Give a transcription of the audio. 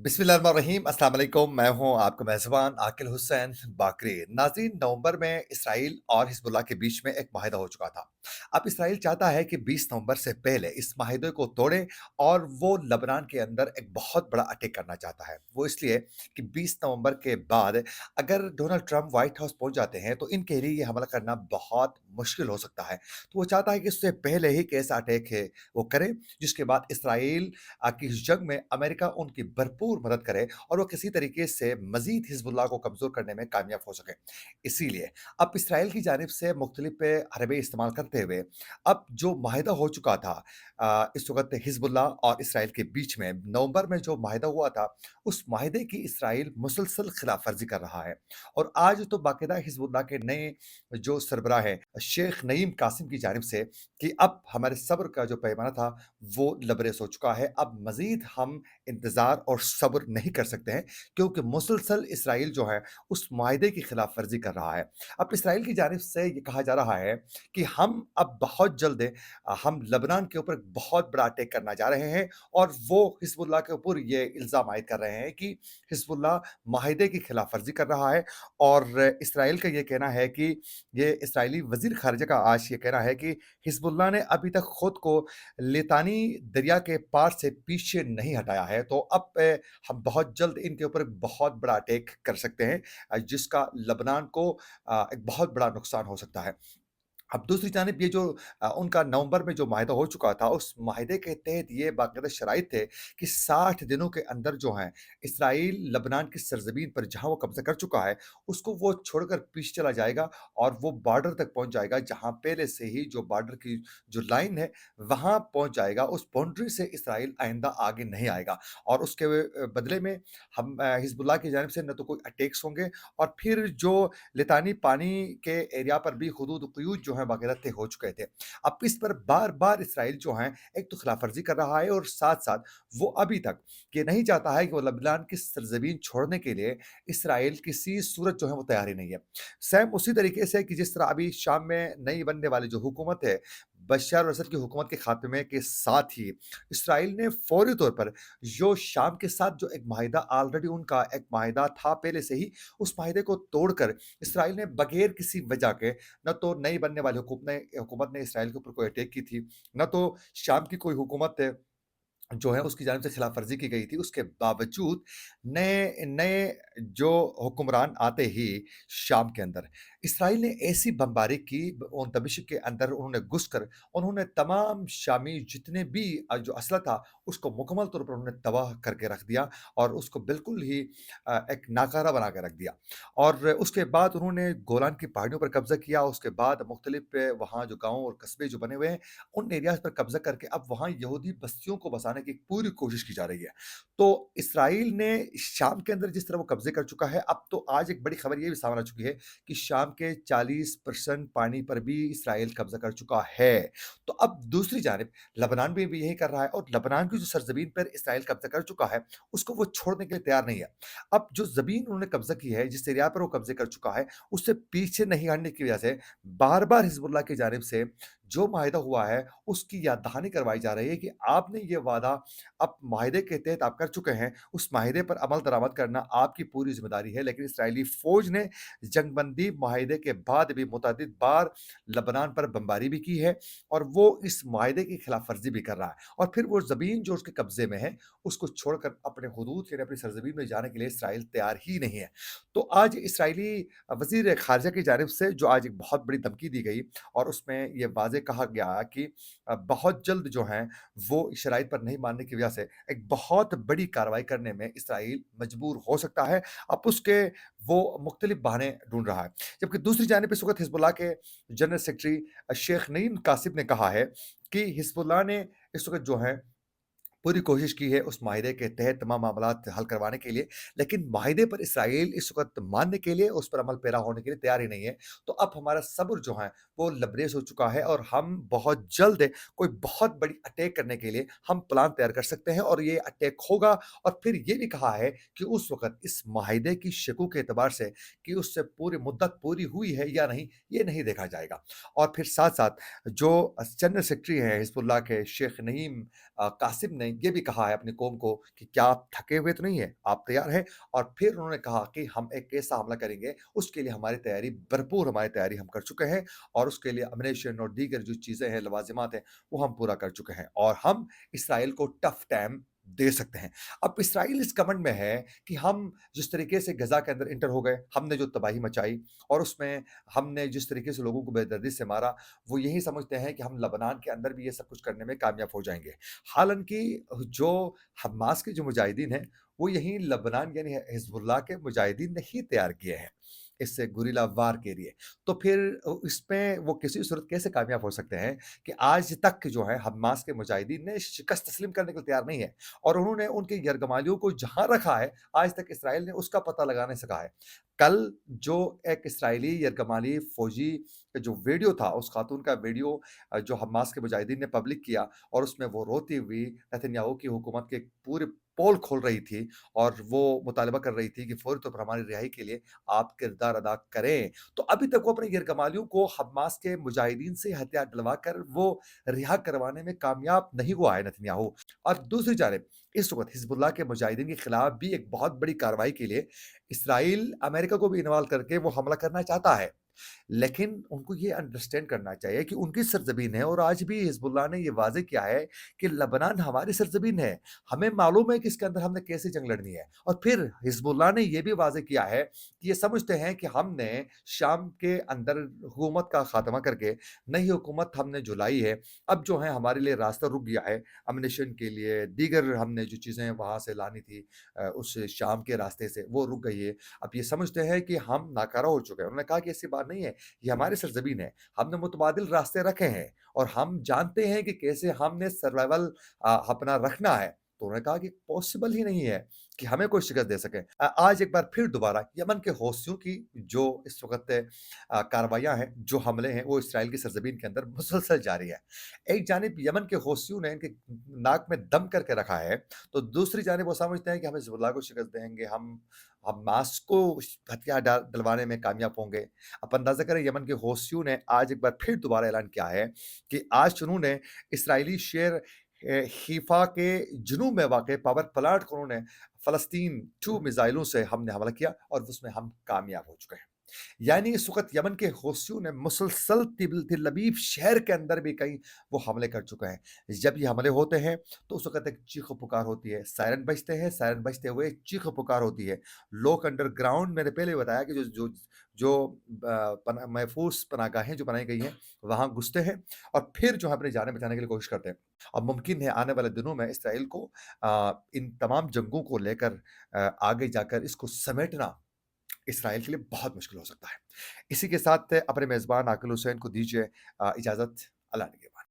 बिस्मिल्लाहिर्रहमानिर्रहीम अस्सलाम वालेकुम। मैं हूं आपका मेज़बान आकिल हुसैन बाकरी। नाज़रीन, नवंबर में इसराइल और हिज़्बुल्लाह के बीच में एक माहिदा हो चुका था। अब इसराइल चाहता है कि 20 नवंबर से पहले इस माहिदे को तोड़े और वो लबनान के अंदर एक बहुत बड़ा अटैक करना चाहता है। वो इसलिए कि 20 नवंबर के बाद अगर डोनाल्ड ट्रंप व्हाइट हाउस पहुंच जाते हैं तो इनके लिए ये हमला करना बहुत मुश्किल हो सकता है। तो वो चाहता है कि उससे पहले ही एक ऐसा अटैक है वो करे जिसके बाद इसराइल कि इस जंग में अमेरिका उनकी भरपूर मदद करे और वो किसी तरीके से मजीद हिजबुल्लाह को कमज़ोर करने में कामयाब हो सके। इसीलिए अब इसराइल की जानिब से मुख्तलिफ हरबे इस्तेमाल करते हुए अब जो माहिदा हो चुका था इस वक़्त हिजबुल्लाह और इसराइल के बीच में नवंबर में जो माहिदा हुआ था, उस माहिदे की इसराइल मुसलसल खिलाफ वर्ज़ी कर रहा है। और आज तो बाकायदा हिजबुल्लाह के नए जो सरबराह हैं, शेख नईम कासिम की जानिब से कि अब हमारे सब्र का जो पैमाना था वो लबरेज हो चुका है। अब मज़ीद हम इंतज़ार और सब्र नहीं कर सकते हैं क्योंकि मुसलसल इसराइल जो है उस माहिदे की खिलाफ वर्ज़ी कर रहा है। अब इसराइल की जानिब से ये कहा जा रहा है कि हम अब बहुत जल्द हम लबनान के ऊपर एक बहुत बड़ा अटैक करना जा रहे हैं और वो हिज़्बुल्लाह के ऊपर ये इल्ज़ाम आयद कर रहे हैं कि हिज़्बुल्लाह माहिदे की खिलाफ वर्ज़ी कर रहा है। और इसराइल का ये कहना है कि ये इसराइली वज़ीर ख़ारिजा का आज ये कहना है कि हिज़्बुल्लाह ने अभी तक खुद को लितानी दरिया के पार से पीछे नहीं हटाया है, तो अब हम बहुत जल्द इनके ऊपर एक बहुत बड़ा अटैक कर सकते हैं जिसका लबनान को एक बहुत बड़ा नुकसान हो सकता है। अब दूसरी जानिब ये जो उनका नवंबर में जो माहिदा हो चुका था, उस माहिदे के तहत ये बाकायदा शराइत थे कि 60 दिनों के अंदर जो है, इसराइल लबनान की सरज़मीन पर जहाँ वो कब्ज़ा कर चुका है, उसको वो छोड़कर पीछे चला जाएगा और वो बॉर्डर तक पहुँच जाएगा, जहाँ पहले से ही जो बॉर्डर की जो लाइन है, वहाँ पहुँच जाएगा। उस बाउंड्री से इसराइल आइंदा आगे नहीं आएगा और उसके बदले में हम हिज़्बुल्लाह की जानिब से न तो कोई अटैक्स होंगे और फिर जो लितानी पानी के एरिया पर भी हुदूद क़ुयूद जो हैं बाकायदा तय हो चुके थे। अब इस पर बार-बार इसराइल जो है एक तो खिलाफ़-वर्ज़ी कर रहा है और साथ-साथ वो अभी तक ये नहीं चाहता है कि वो लबनान की सरज़मीन छोड़ने के लिए इसराइल किसी सूरत जो है वो तैयार ही नहीं है। सेम उसी तरीके से कि जिस तरह अभी शाम में नई बनने वाली जो हुकूमत है, बशर अल-असद की हुकूमत के ख़ात्मे के साथ ही इसराइल ने फ़ौरी तौर पर जो शाम के साथ जो एक माहिदा ऑलरेडी उनका एक माहिदा था पहले से ही, उस माहिदे को तोड़कर इसराइल ने बगैर किसी वजह के न तो नई बनने वाली हुकूमत ने इसराइल के ऊपर कोई अटैक की थी, न तो शाम की कोई हुकूमत जो है उसकी जानिब से खिलाफ वर्ज़ी की गई थी। उसके बावजूद नए नए जो हुक्मरान आते ही शाम के अंदर, इसराइल ने ऐसी बमबारी की उन दमिश्क के अंदर उन्होंने घुसकर उन्होंने तमाम शामी जितने भी जो असला था, उसको मुकम्मल तौर पर उन्होंने तबाह करके रख दिया और उसको बिल्कुल ही एक नाकारा बना के रख दिया। और उसके बाद उन्होंने गोलान की पहाड़ियों पर कब्ज़ा किया, उसके बाद मुख्तलिफ वहाँ जो गाँव और कस्बे जो बने हुए हैं, उन एरियाज़ पर कब्ज़ा करके अब वहाँ यहूदी बस्तियों को बसाने की पूरी कोशिश की जा रही है। तो इसराइल ने शाम के अंदर जिस तरह वो कब्ज़े कर चुका है, अब तो आज एक बड़ी खबर ये भी सामने आ चुकी है कि शाम के 40% पानी पर भी इसराइल कब्ज़ा कर चुका है। तो अब दूसरी जानिब लबनान भी यही कर रहा है और लबनान की जो सरज़मीन पर इसराइल कब्ज़ा कर चुका है, उसको वो छोड़ने के लिए तैयार नहीं है। अब जो ज़मीन उन्होंने कब्ज़ा की है, जिस एरिया पर वो कब्ज़े कर चुका है, उससे पीछे नहीं हटने की वजह से बार-बार हिज़्बुल्लाह की जानिब से जो माहिदा हुआ है, उसकी याद दहानी करवाई जा रही है कि आपने ये वादा अब माहिदे के तहत आप कर चुके हैं, उस माहिदे पर अमल दरामद करना आपकी पूरी ज़िम्मेदारी है। लेकिन इसराइली फ़ौज ने जंगबंदी माहिदे के बाद भी मुतअद्दिद बार लबनान पर बमबारी भी की है और वो इस माहिदे की खिलाफ वर्ज़ी भी कर रहा है और फिर वो ज़मीन जो उसके कब्ज़े में है, उसको छोड़कर अपने हुदूद यानी अपनी सरज़मीन में जाने के लिए इसराइल तैयार ही नहीं है। तो आज इसराइली वज़ीर ख़ारिजा की जानिब से जो आज एक बहुत बड़ी धमकी दी गई और उसमें ये वाज़ेह कहा गया कि बहुत जल्द जो है वो शराइत पर नहीं मानने की वजह से एक बहुत बड़ी कार्रवाई करने में इसराइल मजबूर हो सकता है। अब उसके वो मुख्तलिफ बहाने ढूँढ रहा है। जबकि दूसरी जानिब इस वक़्त हिज़्बुल्लाह के जनरल सेक्रेटरी शेख नईम कासिम ने कहा है कि हिज़्बुल्लाह ने इस वक़्त जो है पूरी कोशिश की है उस माहिदे के तहत तमाम मामलात हल करवाने के लिए, लेकिन माहिदे पर इसराइल इस वक़्त मानने के लिए, उस पर अमल पैरा होने के लिए तैयार ही नहीं है। तो अब हमारा सब्र जो है, वो लबरेज़ हो चुका है और हम बहुत जल्द कोई बहुत बड़ी अटैक करने के लिए हम प्लान तैयार कर सकते हैं और ये अटैक होगा और फिर ये भी कहा है कि उस वक़्त इस माहिदे की शक़ों के एतबार से कि उससे पूरी मुद्दत पूरी हुई है या नहीं, ये नहीं देखा जाएगा। और फिर साथ-साथ जो जनरल सेक्रेटरी हैं हिज़्बुल्लाह के शेख नईम कासिम ने ये भी कहा है अपनी कौम को कि क्या आप थके हुए तो नहीं हैं? आप तैयार हैं? और फिर उन्होंने कहा कि हम एक ऐसा हमला करेंगे, उसके लिए हमारी तैयारी भरपूर हमारी तैयारी हम कर चुके हैं और उसके लिए एम्युनिशन और दीगर जो चीज़ें हैं, लवाज़िमात हैं, वो हम पूरा कर चुके हैं और हम इसराइल को टफ टाइम दे सकते हैं। अब इसराइल इस घमंड में है कि हम जिस तरीके से गज़ा के अंदर एंटर हो गए, हमने जो तबाही मचाई और उसमें हमने जिस तरीके से लोगों को बेदर्दी से मारा, वो यही समझते हैं कि हम लबनान के अंदर भी ये सब कुछ करने में कामयाब हो जाएँगे। हालाँकि जो हमास के जो मुजाहिदीन हैं, वो यहीं लबनान यानी हिज़्बुल्लाह के मुजाहिदीन ने ही तैयार किए हैं, इस गुरिल्ला वार के लिए। तो फिर इसमें वो किसी सूरत कैसे कामयाब हो सकते हैं कि आज तक जो है हमास के मुजाहिदीन ने शिकस्त तस्लीम करने के लिए तैयार नहीं है और उन्होंने उनके यरगमालियों को जहाँ रखा है, आज तक इसराइल ने उसका पता लगा नहीं सका है। कल जो एक इसराइली यरगमाली फ़ौजी का जो वीडियो था, उस खातून का वीडियो जो हमास के मुजाहिदीन ने पब्लिक किया और उसमें वो रोती हुई नेतन्याहू की हुकूमत के पूरे पोल खोल रही थी और वो मुतालबा कर रही थी कि फ़ौरी तौर पर हमारी रिहाई के लिए आप किरदार अदा करें। तो अभी तक वो अपने यरगमालियों को हमास के मुजाहिदीन से हथियार डलवा कर वो रिहा करवाने में कामयाब नहीं हुआ है नेतन्याहू। और दूसरी जानिब इस वक़्त हिज़्बुल्लाह के मुजाहिदीन के खिलाफ भी एक बहुत बड़ी कार्रवाई के लिए इसराइल अमेरिका को भी इन्वॉल्व करके वो हमला करना चाहता है। लेकिन उनको ये अंडरस्टैंड करना चाहिए कि उनकी सरज़मीन है और आज भी हिज़्बुल्लाह ने ये वाज़ेह किया है कि लबनान हमारी सरज़मीन है। हमें मालूम है कि इसके अंदर हमने कैसे जंग लड़नी है और फिर हिज़्बुल्लाह ने ये भी वाज़ेह किया है कि ये समझते हैं कि हमने शाम के अंदर हुकूमत का ख़ात्मा करके नई हुकूमत हमने जो लाई है, अब जो है हमारे लिए रास्ता रुक गया है, एम्युनिशन के लिए, दीगर हमने जो चीज़ें वहाँ से लानी थी उस शाम के रास्ते से, वो रुक गई है। अब ये समझते हैं कि हम नाकारा हो चुके हैं। उन्होंने कहा कि ऐसी बात नहीं है, ये हमारी सरज़मीन है। हमने मुतबादिल रास्ते रखे हैं और हम जानते हैं कि कैसे हमने सर्वाइवल अपना रखना है। तो उन्होंने कहा कि पॉसिबल ही नहीं है कि हमें कोई शिकस्त दे सके। आज एक बार फिर दोबारा यमन के हौसियों की जो इस वक़्त कार्रवाइयाँ हैं, जो हमले हैं, वो इसराइल की सरज़मीन के अंदर मुसलसल जारी है। एक जानिब यमन के हौसियों ने इनके नाक में दम करके रखा है, तो दूसरी जानिब वो समझते हैं कि हम हिज़्बुल्लाह को शिकस्त देंगे, हम हमास को हथियार डलवाने में कामयाब होंगे। आप अंदाज़ा करें यमन के हौसियों ने आज एक बार फिर दोबारा ऐलान किया है कि आज उन्होंने इसराइली शहर हीफा के जनूब में वाक़ पावर प्लांट को उन्होंने फ़लस्तीन 2 मिसाइलों से हमने हमला किया और उसमें हम कामयाब हो चुके हैं। यानी इस वक़्त यमन के हौसियों ने मुसलसल तिल अबीब शहर के अंदर भी कई वो हमले कर चुके हैं। जब ये हमले होते हैं, तो उस वक़्त एक चीख-पुकार होती है, सायरन बजते हैं, सायरन बजते हुए चीख-पुकार होती है। लोग अंडरग्राउंड मैंने पहले ही बताया कि जो जो जो महफूज़ पनाहगाहें जो बनाई गई हैं, वहाँ घुसते हैं और फिर जो है अपनी जानें बचाने के लिए कोशिश करते हैं। अब मुमकिन है आने वाले दिनों में इसराइल को इन तमाम जंगों को लेकर आगे जाकर इसको समेटना इसराइल के लिए बहुत मुश्किल हो सकता है। इसी के साथ अपने मेज़बान आकिल हुसैन को दीजिए इजाज़त। अल्लाह ने